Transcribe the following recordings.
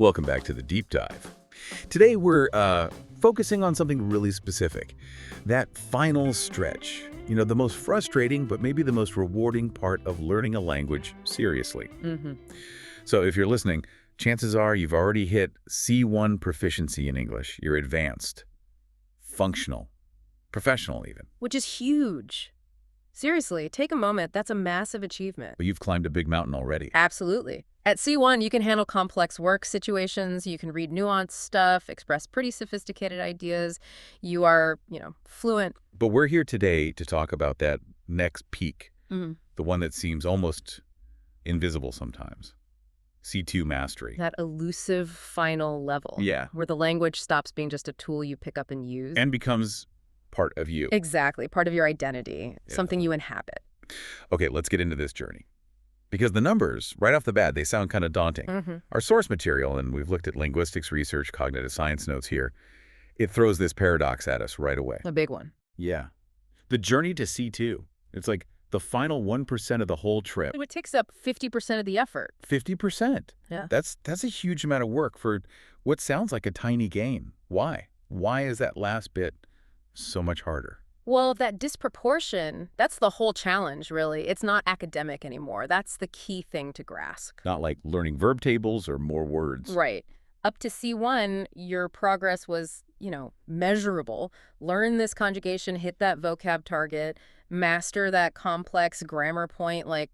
Welcome back to the Deep Dive. Today we're focusing on something really specific. That final stretch. You know, the most frustrating, but maybe the most rewarding part of learning a language seriously. So if you're listening, chances are you've already hit C1 proficiency in English. You're advanced, functional, professional even. Which is huge. Seriously, take a moment. That's a massive achievement. But you've climbed a big mountain already. Absolutely. At C1, you can handle complex work situations, you can read nuanced stuff, express pretty sophisticated ideas. You are, fluent. But we're here today to talk about that next peak, the one that seems almost invisible sometimes. C2 mastery. That elusive final level. Yeah. Where the language stops being just a tool you pick up and use. And becomes part of you. Exactly. Part of your identity. Yeah. Something you inhabit. Okay, let's get into this journey. Because the numbers, right off the bat, they sound kind of daunting. Our source material, and we've looked at linguistics research, cognitive science notes here, it throws this paradox at us right away. A big one. Yeah. The journey to C2. It's like the final 1% of the whole trip. It takes up 50% of the effort. 50%. Yeah. That's a huge amount of work for what sounds like a tiny gain. Why? Why is that last bit so much harder? Well, that disproportion, that's the whole challenge, really. It's not academic anymore. That's the key thing to grasp. Not like learning verb tables or more words. Right. Up to C1, your progress was, measurable. Learn this conjugation, hit that vocab target, master that complex grammar point like,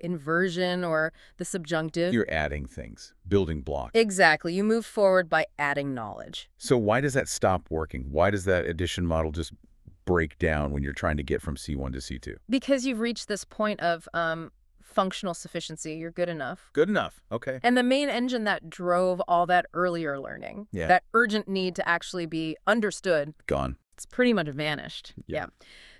inversion or the subjunctive. You're adding things, building blocks. Exactly. You move forward by adding knowledge. So why does that stop working? Why does that addition model just break down when you're trying to get from C1 to C2? Because you've reached this point of functional sufficiency. You're good enough. Good enough. Okay. And the main engine that drove all that earlier learning, that urgent need to actually be understood, gone. It's pretty much vanished. Yeah.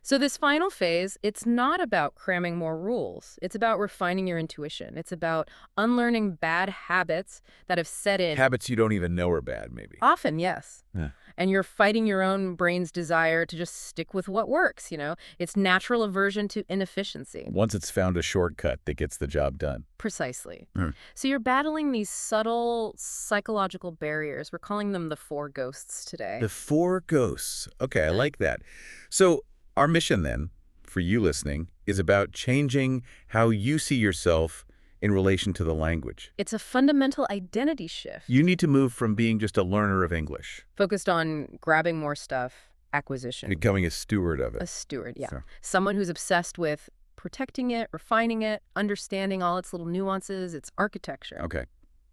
So this final phase, it's not about cramming more rules. It's about refining your intuition. It's about unlearning bad habits that have set in. Habits you don't even know are bad, maybe. Often, yes. Yeah. And you're fighting your own brain's desire to just stick with what works, It's natural aversion to inefficiency. Once it's found a shortcut that gets the job done. Precisely. So you're battling these subtle psychological barriers. We're calling them the four ghosts today. The four ghosts. Okay, I like that. So our mission then, for you listening, is about changing how you see yourself in relation to the language. It's a fundamental identity shift. You need to move from being just a learner of English. Focused on grabbing more stuff, acquisition. Becoming a steward of it. A steward, yeah. So. Someone who's obsessed with protecting it, refining it, understanding all its little nuances, its architecture. Okay,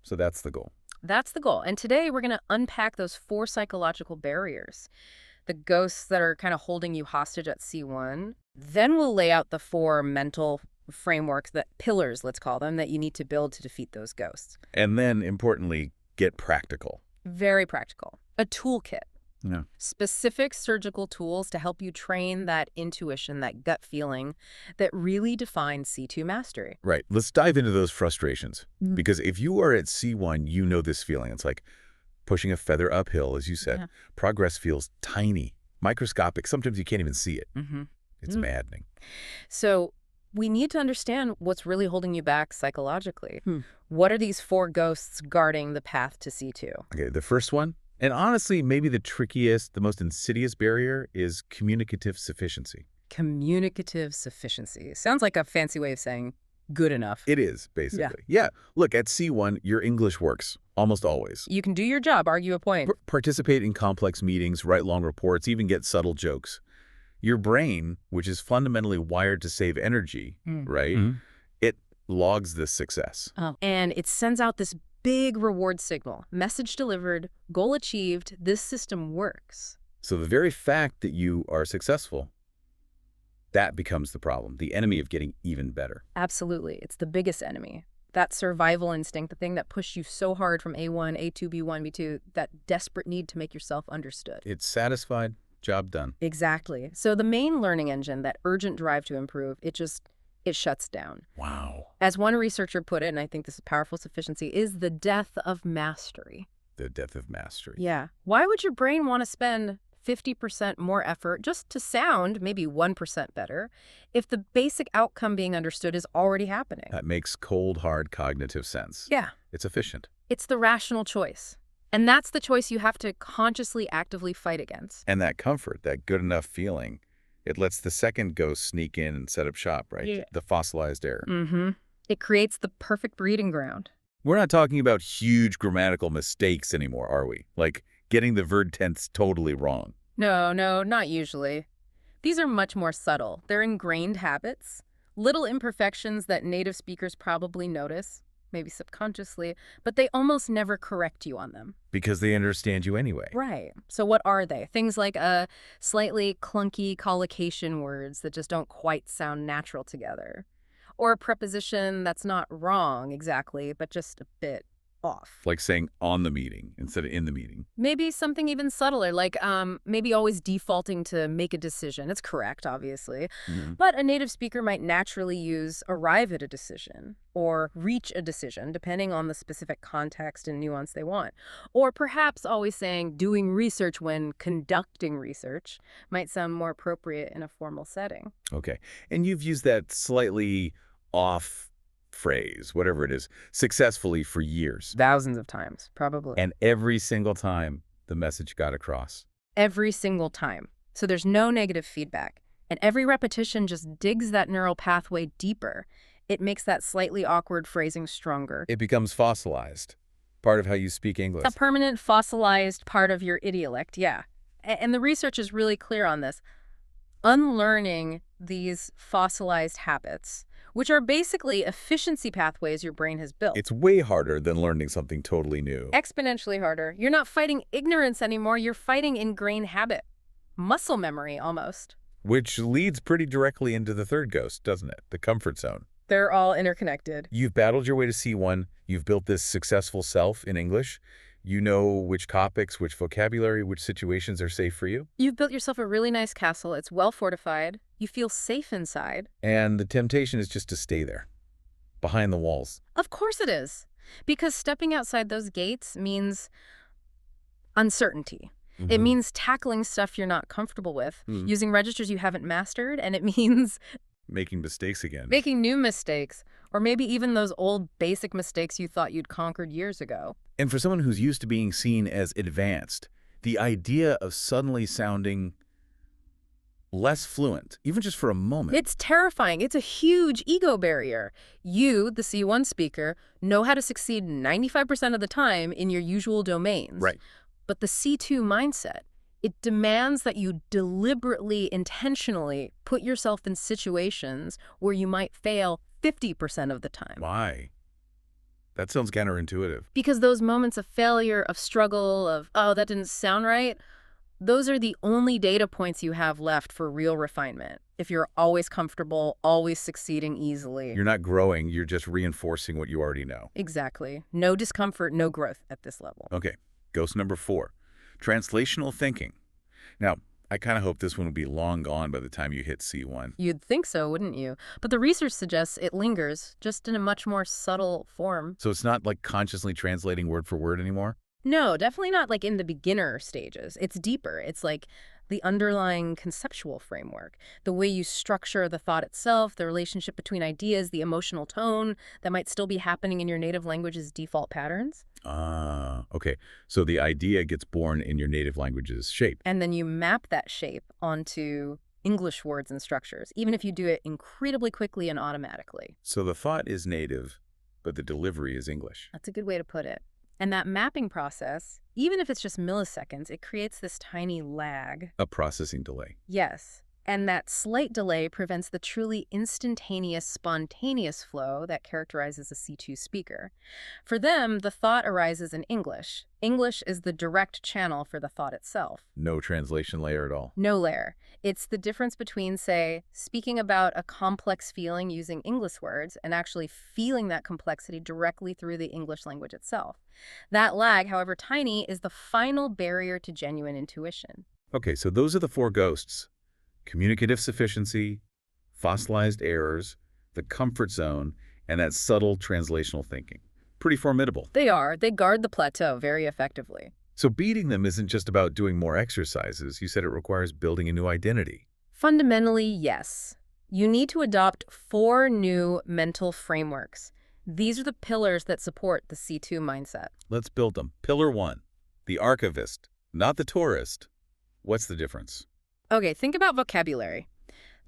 so that's the goal. That's the goal. And today we're going to unpack those four psychological barriers. The ghosts that are kind of holding you hostage at C1. Then we'll lay out the four mental frameworks, pillars, let's call them, that you need to build to defeat those ghosts. And then, importantly, get practical. Very practical. A toolkit. Yeah. Specific surgical tools to help you train that intuition, that gut feeling that really defines C2 mastery. Right. Let's dive into those frustrations. Because if you are at C1, you know this feeling. It's like pushing a feather uphill, as you said. Yeah. Progress feels tiny, microscopic. Sometimes you can't even see it. It's maddening. So we need to understand what's really holding you back psychologically. What are these four ghosts guarding the path to C2? Okay, the first one, and honestly, maybe the trickiest, the most insidious barrier is communicative sufficiency. Communicative sufficiency. Sounds like a fancy way of saying good enough. It is, basically. Yeah. Look, at C1, your English works, almost always. You can do your job, argue a point. Participate in complex meetings, write long reports, even get subtle jokes. Your brain, which is fundamentally wired to save energy, right? It logs this success. And it sends out this big reward signal. Message delivered, goal achieved, this system works. So the very fact that you are successful, that becomes the problem, the enemy of getting even better. Absolutely. It's the biggest enemy. That survival instinct, the thing that pushed you so hard from A1, A2, B1, B2, that desperate need to make yourself understood. It's satisfied. Job done. Exactly. So the main learning engine, that urgent drive to improve, it shuts down. Wow. As one researcher put it, and I think this is powerful sufficiency, is the death of mastery. The death of mastery. Yeah. Why would your brain want to spend 50% more effort just to sound maybe 1% better if the basic outcome being understood is already happening. That makes cold, hard cognitive sense. Yeah. It's efficient. It's the rational choice. And that's the choice you have to consciously, actively fight against. And that comfort, that good enough feeling, it lets the second ghost sneak in and set up shop, right? Yeah. The fossilized error. Mm-hmm. It creates the perfect breeding ground. We're not talking about huge grammatical mistakes anymore, are we? Like getting the verb tense totally wrong. No, not usually. These are much more subtle. They're ingrained habits, little imperfections that native speakers probably notice, maybe subconsciously, but they almost never correct you on them. Because they understand you anyway. Right. So what are they? Things like slightly clunky collocation words that just don't quite sound natural together. Or a preposition that's not wrong exactly, but just a bit off. Like saying on the meeting instead of in the meeting. Maybe something even subtler, like maybe always defaulting to make a decision. It's correct, obviously. But a native speaker might naturally use arrive at a decision or reach a decision, depending on the specific context and nuance they want. Or perhaps always saying doing research when conducting research might sound more appropriate in a formal setting. Okay. And you've used that slightly off phrase, whatever it is, successfully for years. Thousands of times, probably. And every single time the message got across. Every single time. So there's no negative feedback. And every repetition just digs that neural pathway deeper. It makes that slightly awkward phrasing stronger. It becomes fossilized, part of how you speak English. A permanent fossilized part of your idiolect, yeah. And the research is really clear on this. Unlearning these fossilized habits, which are basically efficiency pathways your brain has built. It's way harder than learning something totally new. Exponentially harder. You're not fighting ignorance anymore. You're fighting ingrained habit. Muscle memory, almost. Which leads pretty directly into the third ghost, doesn't it? The comfort zone. They're all interconnected. You've battled your way to C1. You've built this successful self in English. You know which topics, which vocabulary, which situations are safe for you. You've built yourself a really nice castle. It's well fortified. You feel safe inside. And the temptation is just to stay there, behind the walls. Of course it is. Because stepping outside those gates means uncertainty. It means tackling stuff you're not comfortable with, using registers you haven't mastered, and it means making mistakes again. Making new mistakes, or maybe even those old basic mistakes you thought you'd conquered years ago. And for someone who's used to being seen as advanced, the idea of suddenly sounding less fluent, even just for a moment. It's terrifying. It's a huge ego barrier. You, the C1 speaker, know how to succeed 95% of the time in your usual domains. Right. But the C2 mindset, it demands that you deliberately, intentionally put yourself in situations where you might fail 50% of the time. Why? That sounds counterintuitive. Because those moments of failure, of struggle, of, oh, that didn't sound right, those are the only data points you have left for real refinement. If you're always comfortable, always succeeding easily. You're not growing, you're just reinforcing what you already know. Exactly. No discomfort, no growth at this level. Okay, ghost number 4, translational thinking. Now, I kind of hope this one will be long gone by the time you hit C1. You'd think so, wouldn't you? But the research suggests it lingers, just in a much more subtle form. So it's not like consciously translating word for word anymore? No, definitely not like in the beginner stages. It's deeper. It's like the underlying conceptual framework, the way you structure the thought itself, the relationship between ideas, the emotional tone that might still be happening in your native language's default patterns. Ah, okay. So the idea gets born in your native language's shape. And then you map that shape onto English words and structures, even if you do it incredibly quickly and automatically. So the thought is native, but the delivery is English. That's a good way to put it. And that mapping process, even if it's just milliseconds, it creates this tiny lag. A processing delay. Yes. And that slight delay prevents the truly instantaneous, spontaneous flow that characterizes a C2 speaker. For them, the thought arises in English. English is the direct channel for the thought itself. No translation layer at all. No layer. It's the difference between, say, speaking about a complex feeling using English words and actually feeling that complexity directly through the English language itself. That lag, however tiny, is the final barrier to genuine intuition. Okay, so those are the 4 ghosts. Communicative sufficiency, fossilized errors, the comfort zone, and that subtle translational thinking. Pretty formidable. They are. They guard the plateau very effectively. So beating them isn't just about doing more exercises. You said it requires building a new identity. Fundamentally, yes. You need to adopt 4 new mental frameworks. These are the pillars that support the C2 mindset. Let's build them. Pillar 1, the archivist, not the tourist. What's the difference? Okay, think about vocabulary.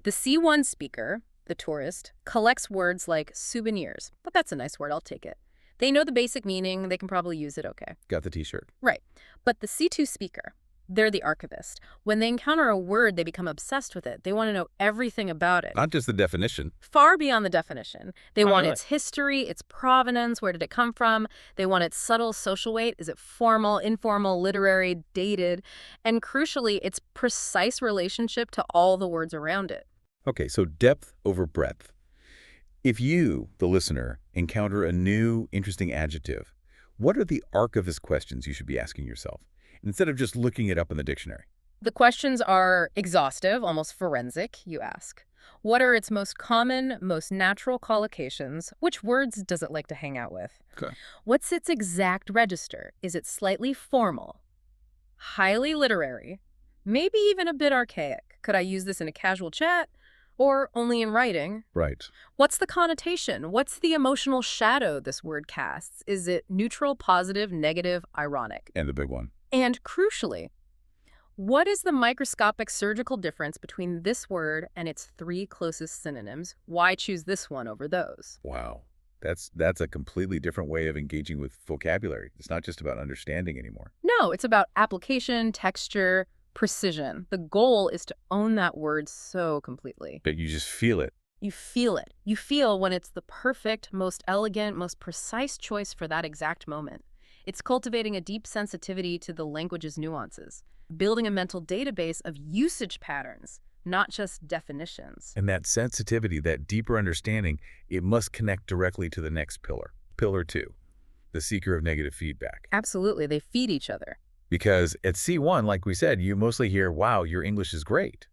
The C1 speaker, the tourist, collects words like souvenirs. But that's a nice word, I'll take it. They know the basic meaning, they can probably use it okay. Got the t-shirt. Right. But the C2 speaker, they're the archivist. When they encounter a word, they become obsessed with it. They want to know everything about it. Not just the definition. Far beyond the definition. They want really? its history, its provenance, where did it come from? They want its subtle social weight. Is it formal, informal, literary, dated? And crucially, its precise relationship to all the words around it. Okay, so depth over breadth. If you, the listener, encounter a new, interesting adjective, what are the archivist questions you should be asking yourself, instead of just looking it up in the dictionary? The questions are exhaustive, almost forensic, you ask. What are its most common, most natural collocations? Which words does it like to hang out with? Okay. What's its exact register? Is it slightly formal, highly literary, maybe even a bit archaic? Could I use this in a casual chat? Or only in writing? Right. What's the connotation? What's the emotional shadow this word casts? Is it neutral, positive, negative, ironic? And the big one. And crucially, what is the microscopic surgical difference between this word and its 3 closest synonyms? Why choose this one over those? Wow. That's a completely different way of engaging with vocabulary. It's not just about understanding anymore. No, it's about application, texture, precision. The goal is to own that word so completely. But you just feel it. You feel it. You feel when it's the perfect, most elegant, most precise choice for that exact moment. It's cultivating a deep sensitivity to the language's nuances, building a mental database of usage patterns, not just definitions. And that sensitivity, that deeper understanding, it must connect directly to the next pillar. Pillar 2, the seeker of negative feedback. Absolutely, they feed each other. Because at C1, like we said, you mostly hear, wow, your English is great,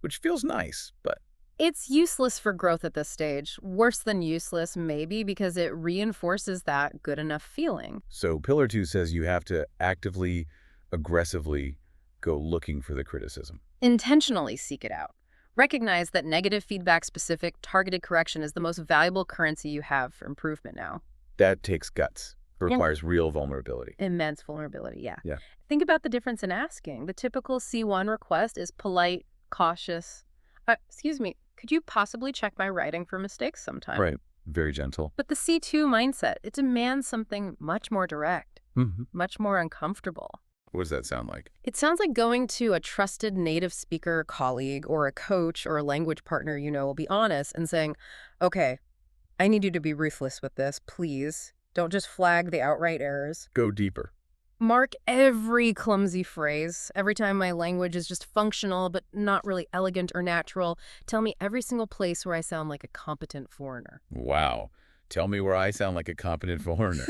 which feels nice, but... It's useless for growth at this stage. Worse than useless, maybe, because it reinforces that good enough feeling. So Pillar 2 says you have to actively, aggressively go looking for the criticism. Intentionally seek it out. Recognize that negative feedback-specific targeted correction is the most valuable currency you have for improvement now. That takes guts. It requires real vulnerability. Immense vulnerability, yeah. Yeah. Think about the difference in asking. The typical C1 request is polite, cautious. Excuse me, could you possibly check my writing for mistakes sometime? Right. Very gentle. But the C2 mindset, it demands something much more direct, much more uncomfortable. What does that sound like? It sounds like going to a trusted native speaker colleague or a coach or a language partner you know will be honest and saying, okay, I need you to be ruthless with this, please. Don't just flag the outright errors. Go deeper. Mark every clumsy phrase. Every time my language is just functional but not really elegant or natural. Tell me every single place where I sound like a competent foreigner. Wow. Tell me where I sound like a competent foreigner.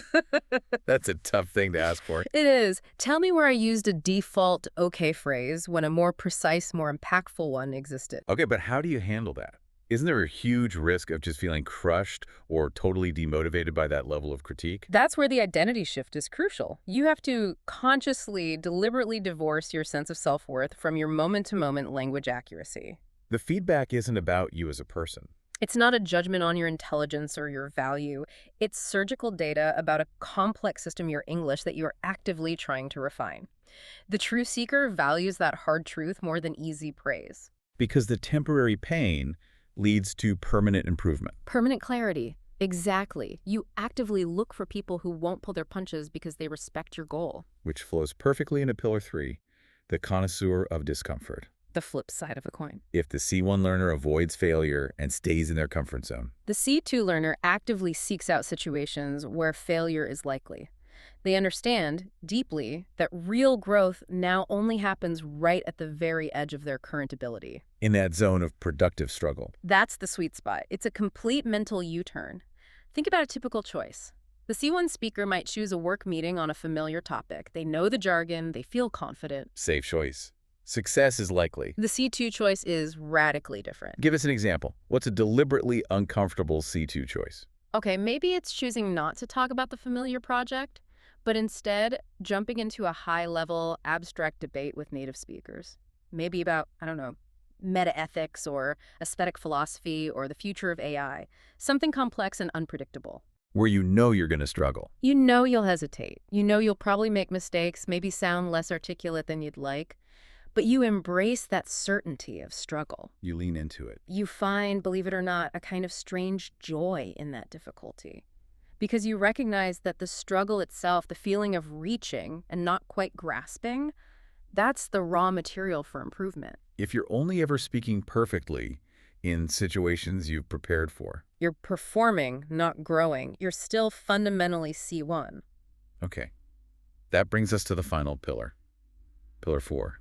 That's a tough thing to ask for. It is. Tell me where I used a default okay phrase when a more precise, more impactful one existed. Okay, but how do you handle that? Isn't there a huge risk of just feeling crushed or totally demotivated by that level of critique? That's where the identity shift is crucial. You have to consciously, deliberately divorce your sense of self-worth from your moment-to-moment language accuracy. The feedback isn't about you as a person. It's not a judgment on your intelligence or your value. It's surgical data about a complex system, your English, that you're actively trying to refine. The true seeker values that hard truth more than easy praise. Because the temporary pain leads to permanent improvement. Permanent clarity. Exactly. You actively look for people who won't pull their punches because they respect your goal. Which flows perfectly into Pillar 3, the connoisseur of discomfort. The flip side of a coin. If the C1 learner avoids failure and stays in their comfort zone. The C2 learner actively seeks out situations where failure is likely. They understand deeply that real growth now only happens right at the very edge of their current ability. In that zone of productive struggle. That's the sweet spot. It's a complete mental U-turn. Think about a typical choice. The C1 speaker might choose a work meeting on a familiar topic. They know the jargon, they feel confident. Safe choice. Success is likely. The C2 choice is radically different. Give us an example. What's a deliberately uncomfortable C2 choice? Okay, maybe it's choosing not to talk about the familiar project, but instead jumping into a high-level, abstract debate with native speakers. Maybe about, I don't know, meta-ethics or aesthetic philosophy or the future of AI. Something complex and unpredictable. where you know you're going to struggle. You know you'll hesitate. You know you'll probably make mistakes, maybe sound less articulate than you'd like. But you embrace that certainty of struggle. You lean into it. You find, believe it or not, a kind of strange joy in that difficulty. Because you recognize that the struggle itself, the feeling of reaching and not quite grasping, that's the raw material for improvement. If you're only ever speaking perfectly in situations you've prepared for. You're performing, not growing. You're still fundamentally C1. Okay. That brings us to the final pillar. Pillar 4.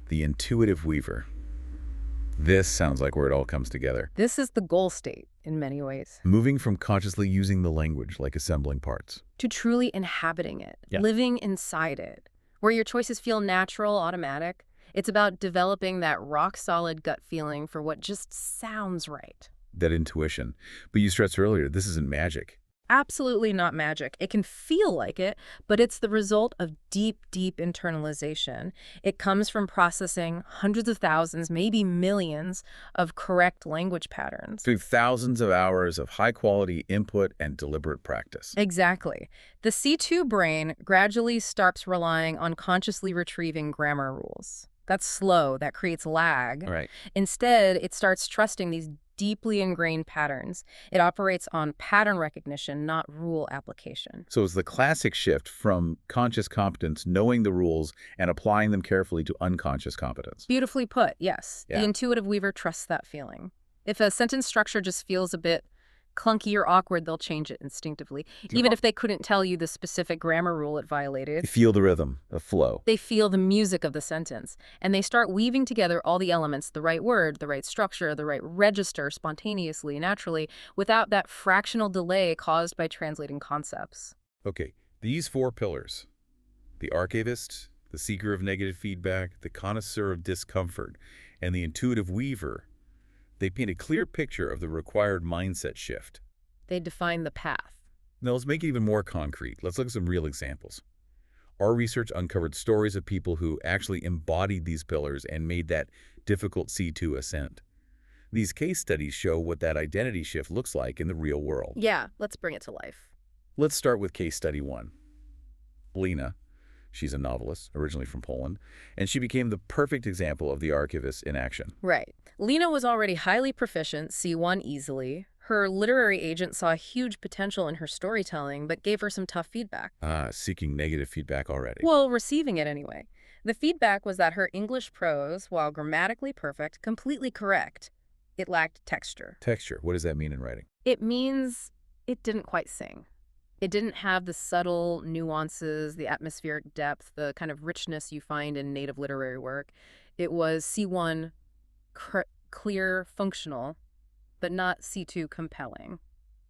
The intuitive weaver. This sounds like where it all comes together. This is the goal state in many ways. Moving from consciously using the language like assembling parts. To truly inhabiting it, Yeah. living inside it, where your choices feel natural, automatic. It's about developing that rock-solid gut feeling for what just sounds right. That intuition. But you stressed earlier, this isn't magic. Absolutely not magic. It can feel like it, but it's the result of deep, deep internalization. It comes from processing hundreds of thousands, maybe millions, of correct language patterns. Through thousands of hours of high-quality input and deliberate practice. Exactly. The C2 brain gradually starts relying on consciously retrieving grammar rules. That's slow. That creates lag. Right. Instead, it starts trusting these deeply ingrained patterns. It operates on pattern recognition, not rule application. So it's the classic shift from conscious competence, knowing the rules and applying them carefully, to unconscious competence. Beautifully put, yes. Yeah. The intuitive weaver trusts that feeling. If a sentence structure just feels a bit clunky or awkward, they'll change it instinctively. Even if they couldn't tell you the specific grammar rule it violated. You feel the rhythm, the flow. They feel the music of the sentence, and they start weaving together all the elements, the right word, the right structure, the right register, spontaneously, naturally, without that fractional delay caused by translating concepts. Okay, these 4 pillars, the archivist, the seeker of negative feedback, the connoisseur of discomfort, and the intuitive weaver, they paint a clear picture of the required mindset shift. They define the path. Now let's make it even more concrete. Let's look at some real examples. Our research uncovered stories of people who actually embodied these pillars and made that difficult C2 ascent. These case studies show what that identity shift looks like in the real world. Yeah, let's bring it to life. Let's start with case study 1. Lena. She's a novelist, originally from Poland, and she became the perfect example of the archivist in action. Right. Lena was already highly proficient, C1 easily. Her literary agent saw huge potential in her storytelling, but gave her some tough feedback. Seeking negative feedback already. Well, receiving it anyway. The feedback was that her English prose, while grammatically perfect, completely correct, it lacked texture. Texture, what does that mean in writing? It means it didn't quite sing. It didn't have the subtle nuances, the atmospheric depth, the kind of richness you find in native literary work. It was C1 clear, functional, but not C2 compelling.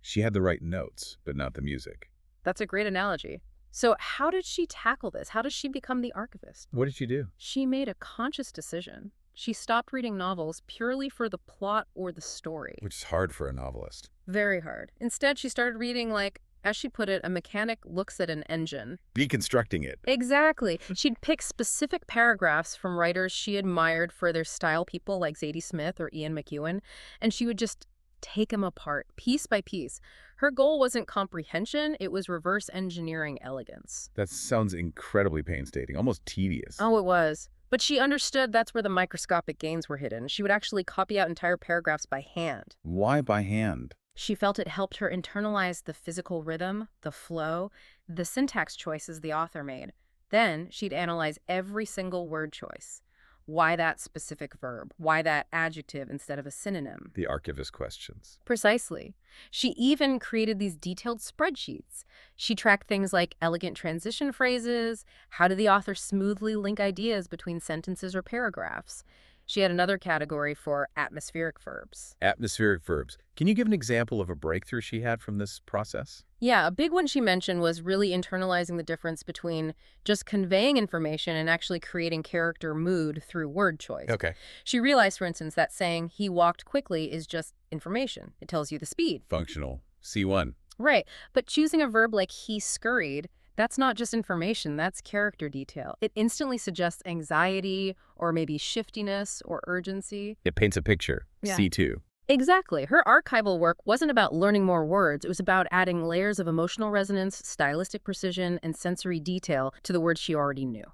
She had the right notes, but not the music. That's a great analogy. So how did she tackle this? How did she become the archivist? What did she do? She made a conscious decision. She stopped reading novels purely for the plot or the story. Which is hard for a novelist. Very hard. Instead, she started reading like, as she put it, a mechanic looks at an engine. Deconstructing it. Exactly. She'd pick specific paragraphs from writers she admired for their style, people like Zadie Smith or Ian McEwan, and she would just take them apart, piece by piece. Her goal wasn't comprehension, it was reverse engineering elegance. That sounds incredibly painstaking, almost tedious. Oh, it was. But she understood that's where the microscopic gains were hidden. She would actually copy out entire paragraphs by hand. Why by hand? She felt it helped her internalize the physical rhythm, the flow, the syntax choices the author made. Then she'd analyze every single word choice. Why that specific verb? Why that adjective instead of a synonym? The archivist questions. Precisely. She even created these detailed spreadsheets. She tracked things like elegant transition phrases, how did the author smoothly link ideas between sentences or paragraphs. She had another category for atmospheric verbs. Atmospheric verbs. Can you give an example of a breakthrough she had from this process? Yeah, a big one she mentioned was really internalizing the difference between just conveying information and actually creating character mood through word choice. Okay. She realized, for instance, that saying he walked quickly is just information. It tells you the speed. Functional. C1. Right. But choosing a verb like he scurried, that's not just information, that's character detail. It instantly suggests anxiety or maybe shiftiness or urgency. It paints a picture. Yeah. C2. Exactly. Her archival work wasn't about learning more words. It was about adding layers of emotional resonance, stylistic precision, and sensory detail to the words she already knew.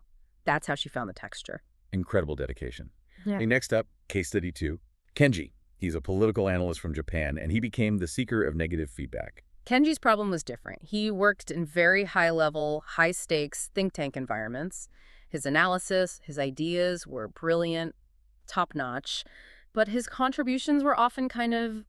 That's how she found the texture. Incredible dedication. Yeah. Okay, next up, case study 2. Kenji. He's a political analyst from Japan, and he became the seeker of negative feedback. Kenji's problem was different. He worked in very high-level, high-stakes think tank environments. His analysis, his ideas were brilliant, top-notch, but his contributions were often kind of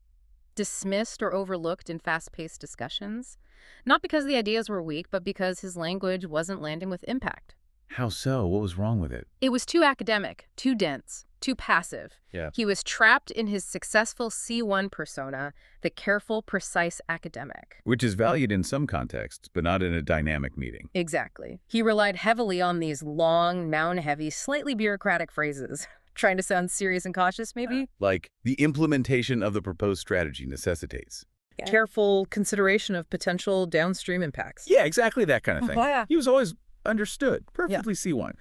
dismissed or overlooked in fast-paced discussions. Not because the ideas were weak, but because his language wasn't landing with impact. How so? What was wrong with it? It was too academic, too dense, too passive. Yeah. He was trapped in his successful C1 persona, the careful, precise academic. Which is valued in some contexts, but not in a dynamic meeting. Exactly. He relied heavily on these long, noun-heavy, slightly bureaucratic phrases. Trying to sound serious and cautious, maybe? Like, the implementation of the proposed strategy necessitates. Careful consideration of potential downstream impacts. Yeah, exactly that kind of thing. Oh, yeah. He was always understood, perfectly C1.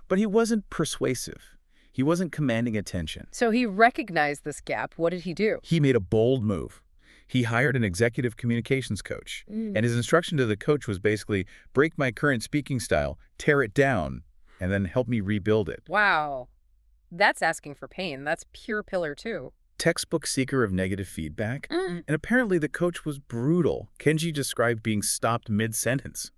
But he wasn't persuasive. He wasn't commanding attention. So he recognized this gap. What did he do? He made a bold move. He hired an executive communications coach. And his instruction to the coach was basically, break my current speaking style, tear it down, and then help me rebuild it. Wow. That's asking for pain. That's pure pillar 2. Textbook seeker of negative feedback. And apparently the coach was brutal. Kenji described being stopped mid-sentence.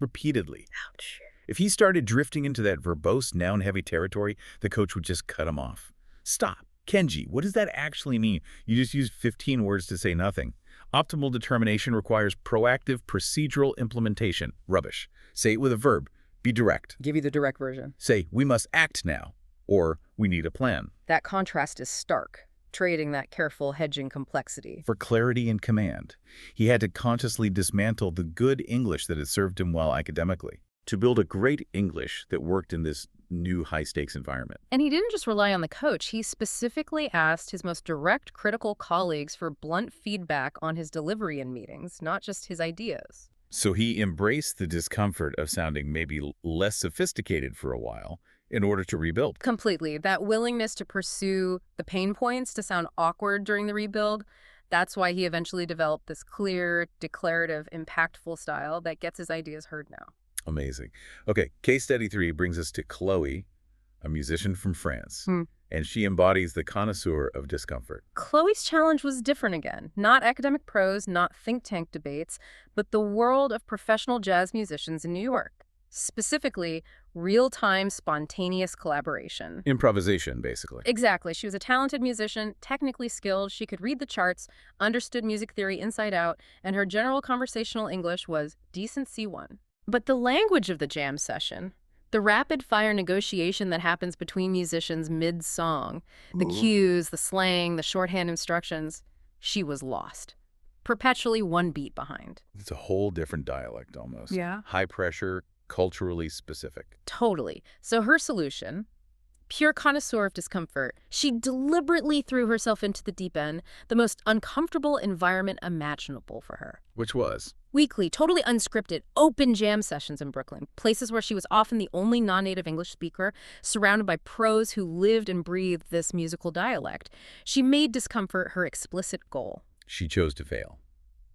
Repeatedly. Ouch. If he started drifting into that verbose, noun-heavy territory, the coach would just cut him off. Stop. Kenji, what does that actually mean? You just used 15 words to say nothing. Optimal determination requires proactive, procedural implementation. Rubbish. Say it with a verb. Be direct. Give you the direct version. Say, we must act now, or we need a plan. That contrast is stark, trading that careful, hedging complexity. For clarity and command, he had to consciously dismantle the good English that had served him well academically to build a great English that worked in this new high-stakes environment. And he didn't just rely on the coach. He specifically asked his most direct critical colleagues for blunt feedback on his delivery in meetings, not just his ideas. So he embraced the discomfort of sounding maybe less sophisticated for a while in order to rebuild. Completely. That willingness to pursue the pain points, to sound awkward during the rebuild, that's why he eventually developed this clear, declarative, impactful style that gets his ideas heard now. Amazing. Okay, case study 3 brings us to Chloe, a musician from France, and she embodies the connoisseur of discomfort. Chloe's challenge was different again. Not academic prose, not think tank debates, but the world of professional jazz musicians in New York. Specifically, real-time, spontaneous collaboration. Improvisation, basically. Exactly. She was a talented musician, technically skilled. She could read the charts, understood music theory inside out, and her general conversational English was decent C1. But the language of the jam session, the rapid-fire negotiation that happens between musicians mid-song, the cues, the slang, the shorthand instructions, she was lost. Perpetually one beat behind. It's a whole different dialect almost. Yeah. High pressure, culturally specific. Totally. So her solution, pure connoisseur of discomfort, she deliberately threw herself into the deep end, the most uncomfortable environment imaginable for her. Which was? Weekly, totally unscripted, open jam sessions in Brooklyn, places where she was often the only non-native English speaker, surrounded by pros who lived and breathed this musical dialect. She made discomfort her explicit goal. She chose to fail.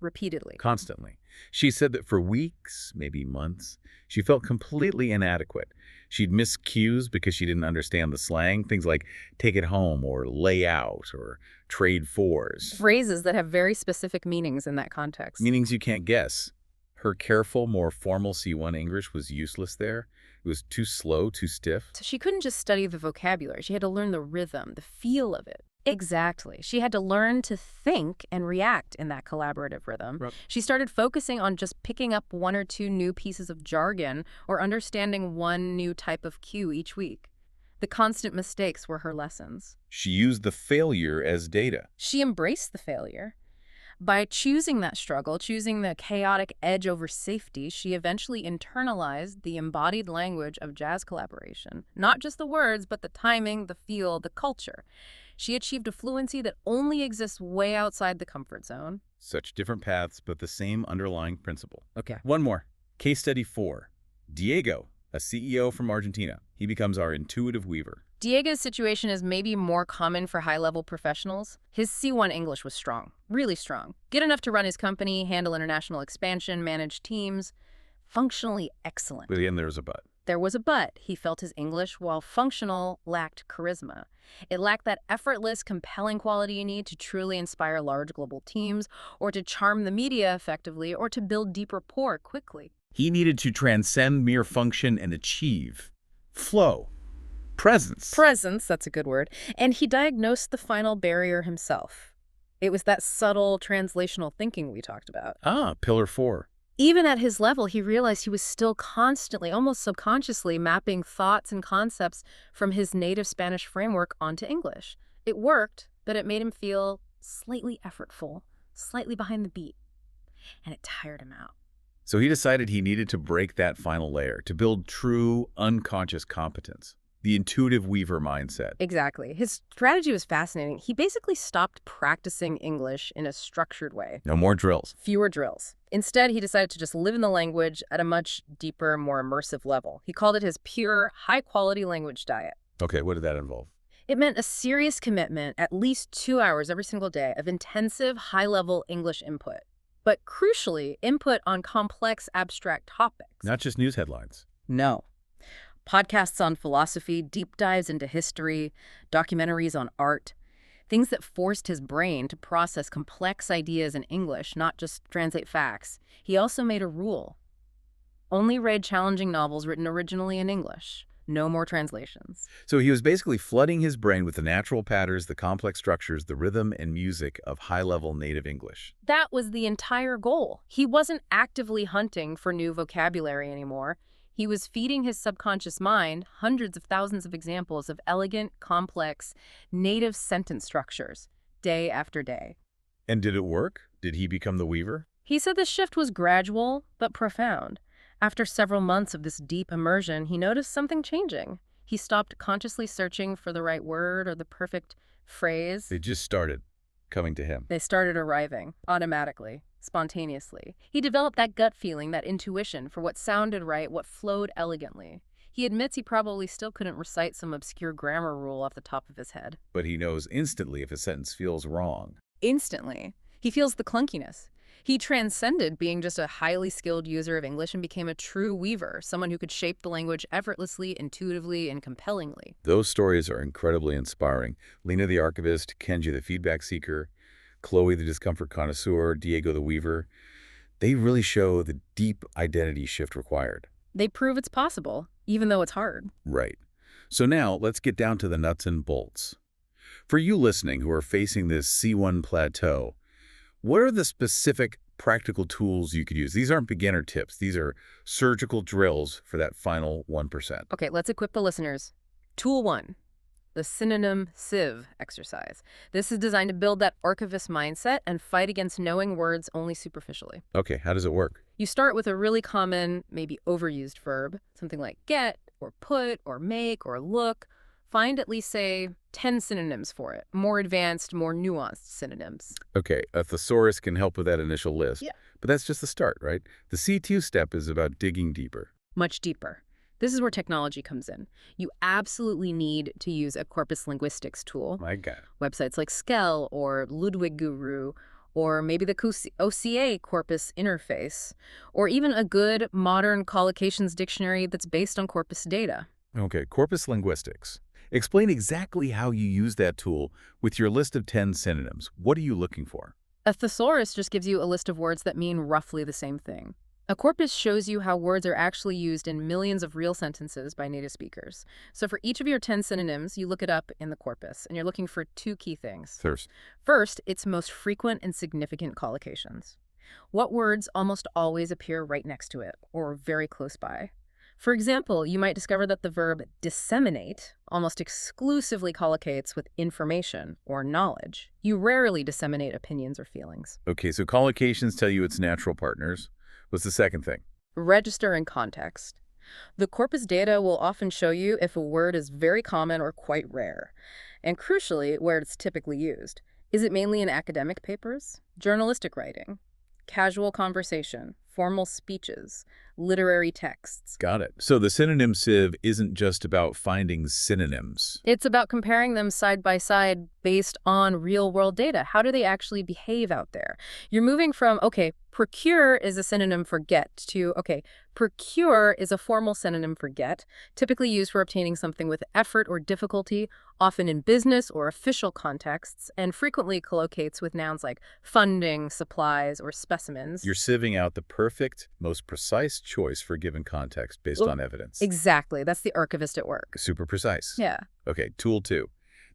Repeatedly. Constantly. She said that for weeks, maybe months, she felt completely inadequate. She'd miss cues because she didn't understand the slang, things like take it home or lay out or trade fours. Phrases that have very specific meanings in that context. Meanings you can't guess. Her careful, more formal C1 English was useless there. It was too slow, too stiff. So she couldn't just study the vocabulary. She had to learn the rhythm, the feel of it. Exactly. She had to learn to think and react in that collaborative rhythm. Right. She started focusing on just picking up 1 or 2 new pieces of jargon or understanding one new type of cue each week. The constant mistakes were her lessons. She used the failure as data. She embraced the failure. By choosing that struggle, choosing the chaotic edge over safety, she eventually internalized the embodied language of jazz collaboration. Not just the words, but the timing, the feel, the culture. She achieved a fluency that only exists way outside the comfort zone. Such different paths, but the same underlying principle. Okay. One more. Case study 4. Diego, a CEO from Argentina. He becomes our intuitive weaver. Diego's situation is maybe more common for high-level professionals. His C1 English was strong, really strong. Good enough to run his company, handle international expansion, manage teams. Functionally excellent. But again, there's a but. There was a but. He felt his English, while functional, lacked charisma. It lacked that effortless, compelling quality you need to truly inspire large global teams, or to charm the media effectively, or to build deep rapport quickly. He needed to transcend mere function and achieve flow, presence. Presence, that's a good word. And he diagnosed the final barrier himself. It was that subtle translational thinking we talked about. Pillar 4. Even at his level, he realized he was still constantly, almost subconsciously, mapping thoughts and concepts from his native Spanish framework onto English. It worked, but it made him feel slightly effortful, slightly behind the beat. And it tired him out. So he decided he needed to break that final layer to build true unconscious competence. The intuitive weaver mindset. Exactly. His strategy was fascinating. He basically stopped practicing English in a structured way. No more drills. Fewer drills. Instead, he decided to just live in the language at a much deeper, more immersive level. He called it his pure, high-quality language diet. Okay, what did that involve? It meant a serious commitment, at least 2 hours every single day, of intensive, high-level English input. But crucially, input on complex, abstract topics. Not just news headlines. No. Podcasts on philosophy, deep dives into history, documentaries on art, things that forced his brain to process complex ideas in English, not just translate facts. He also made a rule. Only read challenging novels written originally in English. No more translations. So he was basically flooding his brain with the natural patterns, the complex structures, the rhythm and music of high-level native English. That was the entire goal. He wasn't actively hunting for new vocabulary anymore. He was feeding his subconscious mind hundreds of thousands of examples of elegant, complex, native sentence structures, day after day. And did it work? Did he become the weaver? He said the shift was gradual, but profound. After several months of this deep immersion, he noticed something changing. He stopped consciously searching for the right word or the perfect phrase. They just started coming to him. They started arriving, automatically, spontaneously. He developed that gut feeling, that intuition for what sounded right, what flowed elegantly. He admits he probably still couldn't recite some obscure grammar rule off the top of his head. But he knows instantly if a sentence feels wrong. Instantly. He feels the clunkiness. He transcended being just a highly skilled user of English and became a true weaver, someone who could shape the language effortlessly, intuitively, and compellingly. Those stories are incredibly inspiring. Lena the archivist, Kenji the feedback seeker, Chloe the discomfort connoisseur, Diego the weaver. They really show the deep identity shift required. They prove it's possible, even though it's hard. Right. So now let's get down to the nuts and bolts. For you listening who are facing this C1 plateau, what are the specific practical tools you could use? These aren't beginner tips. These are surgical drills for that final 1%. Okay, let's equip the listeners. Tool 1, the synonym sieve exercise. This is designed to build that archivist mindset and fight against knowing words only superficially. Okay, how does it work? You start with a really common, maybe overused verb, something like get, or put, or make, or look. Find at least, say, 10 synonyms for it. More advanced, more nuanced synonyms. Okay, a thesaurus can help with that initial list. Yeah. But that's just the start, right? The C2 step is about digging deeper. Much deeper. This is where technology comes in. You absolutely need to use a corpus linguistics tool. My God. Websites like Skell or Ludwig Guru, or maybe the OCA corpus interface, or even a good modern collocations dictionary that's based on corpus data. Okay, corpus linguistics. Explain exactly how you use that tool with your list of 10 synonyms. What are you looking for? A thesaurus just gives you a list of words that mean roughly the same thing. A corpus shows you how words are actually used in millions of real sentences by native speakers. So for each of your 10 synonyms, you look it up in the corpus, and you're looking for 2 key things. First, its most frequent and significant collocations. What words almost always appear right next to it, or very close by? For example, you might discover that the verb disseminate almost exclusively collocates with information or knowledge. You rarely disseminate opinions or feelings. Okay, so collocations tell you it's natural partners. What's the second thing? Register and context. The corpus data will often show you if a word is very common or quite rare, and crucially, where it's typically used. Is it mainly in academic papers, journalistic writing, casual conversation, formal speeches, literary texts. Got it. So the synonym sieve isn't just about finding synonyms. It's about comparing them side by side based on real-world data. How do they actually behave out there? You're moving from, okay, procure is a synonym for get, to, okay, procure is a formal synonym for get, typically used for obtaining something with effort or difficulty, often in business or official contexts, and frequently collocates with nouns like funding, supplies, or specimens. You're sieving out the perfect, most precise choice for a given context based on evidence. Exactly. That's the archivist at work. Super precise. Yeah. Okay, tool 2.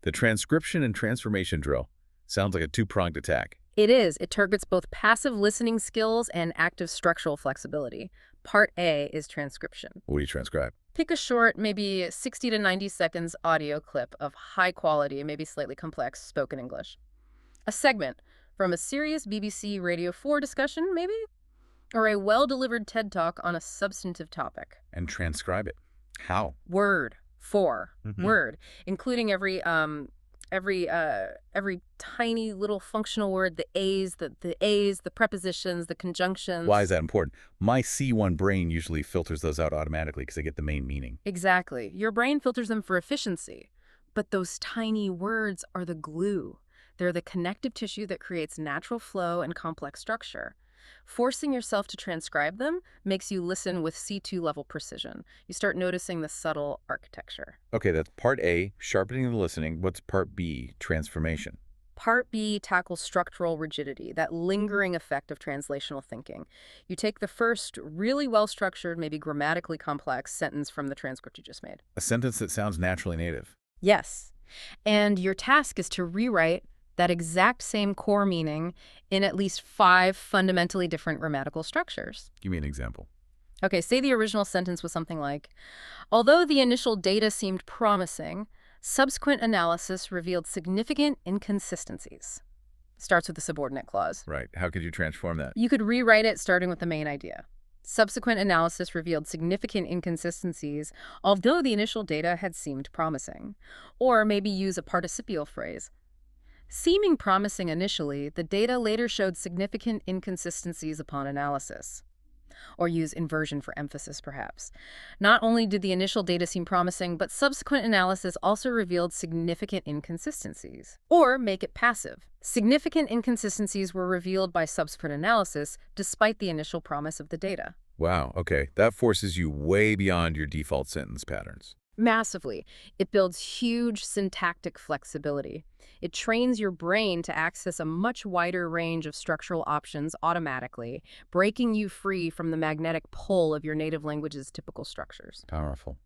The transcription and transformation drill. Sounds like a two-pronged attack. It is. It targets both passive listening skills and active structural flexibility. Part A is transcription. What do you transcribe? Pick a short, maybe 60 to 90 seconds audio clip of high quality, maybe slightly complex spoken English. A segment from a serious BBC Radio 4 discussion, maybe? Or a well-delivered TED Talk on a substantive topic. And transcribe it. How? Word for Mhm. word, including every tiny little functional word, the A's, the prepositions, the conjunctions. Why is that important? My C1 brain usually filters those out automatically because I get the main meaning. Exactly. Your brain filters them for efficiency. But those tiny words are the glue. They're the connective tissue that creates natural flow and complex structure. Forcing yourself to transcribe them makes you listen with C2 level precision. You start noticing the subtle architecture. Okay, that's part A, sharpening the listening. What's part B, transformation? Part B tackles structural rigidity, that lingering effect of translational thinking. You take the first really well-structured, maybe grammatically complex sentence from the transcript you just made. A sentence that sounds naturally native. Yes. And your task is to rewrite that exact same core meaning in at least 5 fundamentally different grammatical structures. Give me an example. Okay, say the original sentence was something like, although the initial data seemed promising, subsequent analysis revealed significant inconsistencies. Starts with the subordinate clause. Right. How could you transform that? You could rewrite it starting with the main idea. Subsequent analysis revealed significant inconsistencies, although the initial data had seemed promising. Or maybe use a participial phrase. Seeming promising initially, the data later showed significant inconsistencies upon analysis. Or use inversion for emphasis, perhaps. Not only did the initial data seem promising, but subsequent analysis also revealed significant inconsistencies. Or make it passive. Significant inconsistencies were revealed by subsequent analysis, despite the initial promise of the data. Wow, okay. That forces you way beyond your default sentence patterns. Massively. It builds huge syntactic flexibility. It trains your brain to access a much wider range of structural options automatically, breaking you free from the magnetic pull of your native language's typical structures. Powerful.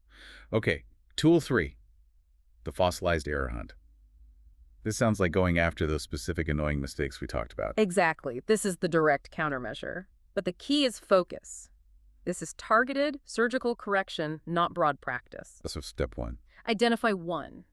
Okay, tool 3, the fossilized error hunt. This sounds like going after those specific annoying mistakes we talked about. Exactly. This is the direct countermeasure. But the key is focus. This is targeted, surgical correction, not broad practice. So step 1. Identify one.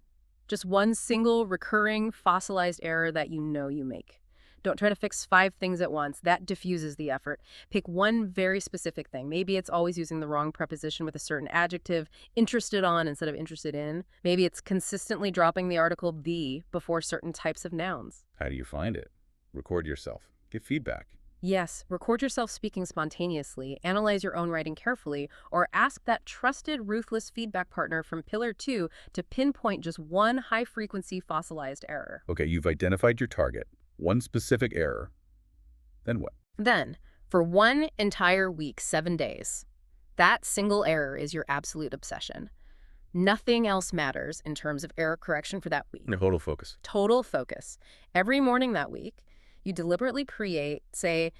Just one single, recurring, fossilized error that you know you make. Don't try to fix 5 things at once. That diffuses the effort. Pick one very specific thing. Maybe it's always using the wrong preposition with a certain adjective, interested on instead of interested in. Maybe it's consistently dropping the article the before certain types of nouns. How do you find it? Record yourself. Give feedback. Yes, record yourself speaking spontaneously, analyze your own writing carefully, or ask that trusted, ruthless feedback partner from Pillar 2 to pinpoint just one high-frequency fossilized error. Okay, you've identified your target, one specific error. Then what? Then, for one entire week, 7 days, that single error is your absolute obsession. Nothing else matters in terms of error correction for that week. Total focus. Total focus. Every morning that week, you deliberately create, say,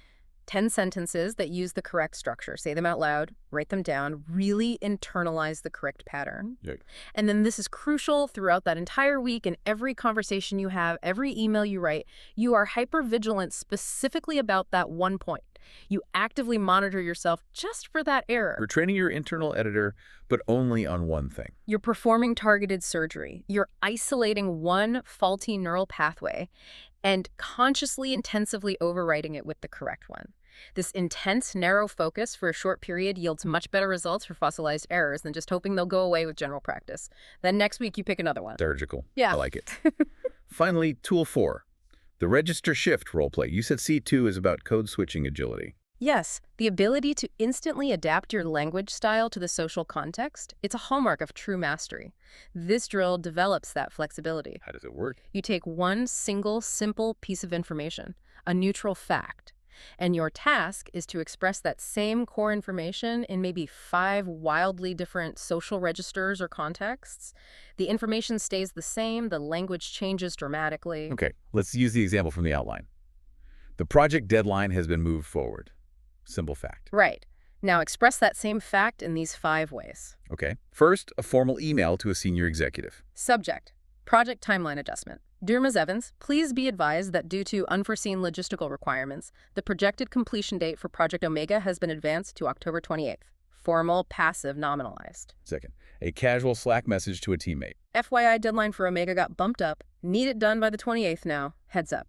10 sentences that use the correct structure. Say them out loud, write them down, really internalize the correct pattern. Yeah. And then this is crucial throughout that entire week, and every conversation you have, every email you write, you are hyper-vigilant specifically about that one point. You actively monitor yourself just for that error. You're training your internal editor, but only on one thing. You're performing targeted surgery. You're isolating one faulty neural pathway and consciously, intensively overwriting it with the correct one. This intense, narrow focus for a short period yields much better results for fossilized errors than just hoping they'll go away with general practice. Then next week, you pick another one. Surgical. Yeah. I like it. Finally, tool 4, the register shift role play. You said C2 is about code switching agility. Yes, the ability to instantly adapt your language style to the social context, it's a hallmark of true mastery. This drill develops that flexibility. How does it work? You take one single, simple piece of information, a neutral fact, and your task is to express that same core information in maybe 5 wildly different social registers or contexts. The information stays the same, the language changes dramatically. Okay, let's use the example from the outline. The project deadline has been moved forward. Simple fact. Right. Now express that same fact in these 5 ways. Okay. First, a formal email to a senior executive. Subject: project timeline adjustment. Dear Ms. Evans, please be advised that due to unforeseen logistical requirements, the projected completion date for Project Omega has been advanced to October 28th. Formal, passive, nominalized. Second, a casual Slack message to a teammate. FYI, deadline for Omega got bumped up. Need it done by the 28th now. Heads up.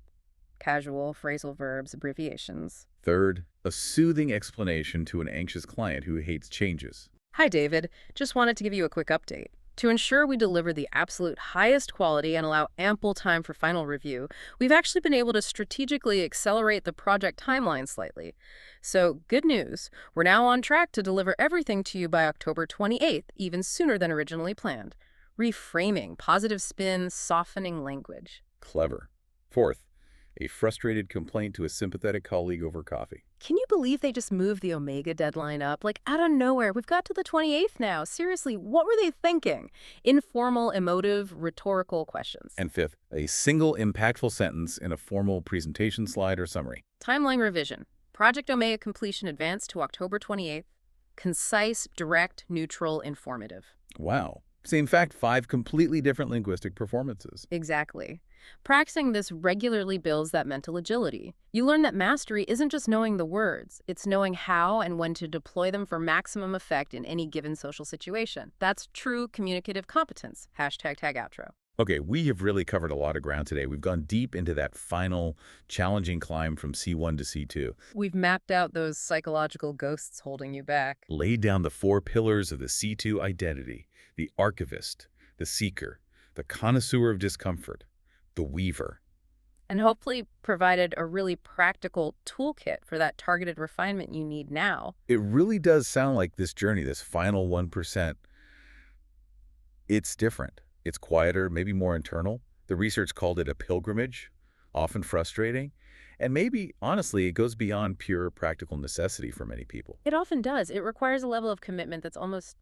Casual, phrasal verbs, abbreviations. Third, a soothing explanation to an anxious client who hates changes. Hi, David. Just wanted to give you a quick update. To ensure we deliver the absolute highest quality and allow ample time for final review, we've actually been able to strategically accelerate the project timeline slightly. So, good news. We're now on track to deliver everything to you by October 28th, even sooner than originally planned. Reframing, positive spin, softening language. Clever. Fourth, a frustrated complaint to a sympathetic colleague over coffee. Can you believe they just moved the Omega deadline up? Like, out of nowhere. We've got to the 28th now. Seriously, what were they thinking? Informal, emotive, rhetorical questions. And fifth, a single impactful sentence in a formal presentation slide or summary. Timeline revision. Project Omega completion advanced to October 28th. Concise, direct, neutral, informative. Wow. So in fact, 5 completely different linguistic performances. Exactly. Practicing this regularly builds that mental agility. You learn that mastery isn't just knowing the words, it's knowing how and when to deploy them for maximum effect in any given social situation. That's true communicative competence. Hashtag tag outro. Okay, we have really covered a lot of ground today. We've gone deep into that final challenging climb from C1 to C2. We've mapped out those psychological ghosts holding you back. Laid down the 4 pillars of the C2 identity: the archivist, the seeker, the connoisseur of discomfort, the weaver. And hopefully provided a really practical toolkit for that targeted refinement you need now. It really does sound like this journey, this final 1%, it's different. It's quieter, maybe more internal. The research called it a pilgrimage, often frustrating. And maybe, honestly, it goes beyond pure practical necessity for many people. It often does. It requires a level of commitment that's almost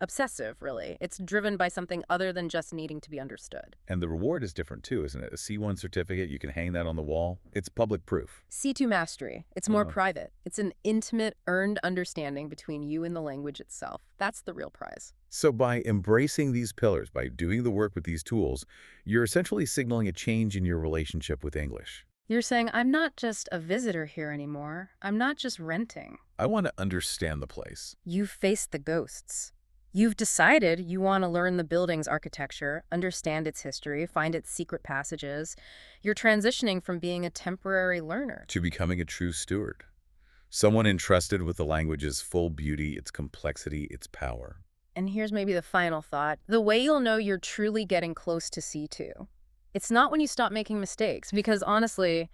obsessive, really. It's driven by something other than just needing to be understood. And the reward is different too, isn't it? A C1 certificate, you can hang that on the wall. It's public proof. C2 mastery. It's more private. It's an intimate, earned understanding between you and the language itself. That's the real prize. So by embracing these pillars, by doing the work with these tools, you're essentially signaling a change in your relationship with English. You're saying, I'm not just a visitor here anymore. I'm not just renting. I want to understand the place. You've faced the ghosts. You've decided you want to learn the building's architecture, understand its history, find its secret passages. You're transitioning from being a temporary learner To becoming a true steward. Someone entrusted with the language's full beauty, its complexity, its power. And here's maybe the final thought. The way you'll know you're truly getting close to C2. It's not when you stop making mistakes, because honestly,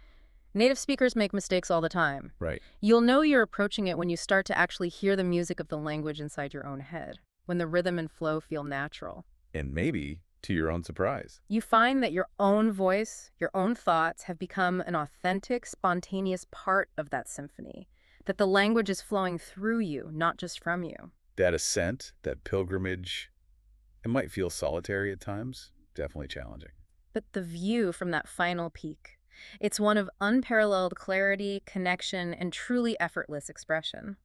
native speakers make mistakes all the time. Right. You'll know you're approaching it when you start to actually hear the music of the language inside your own head, when the rhythm and flow feel natural. And maybe to your own surprise. You find that your own voice, your own thoughts have become an authentic, spontaneous part of that symphony, that the language is flowing through you, not just from you. That ascent, that pilgrimage, it might feel solitary at times, definitely challenging. But the view from that final peak, it's one of unparalleled clarity, connection, and truly effortless expression.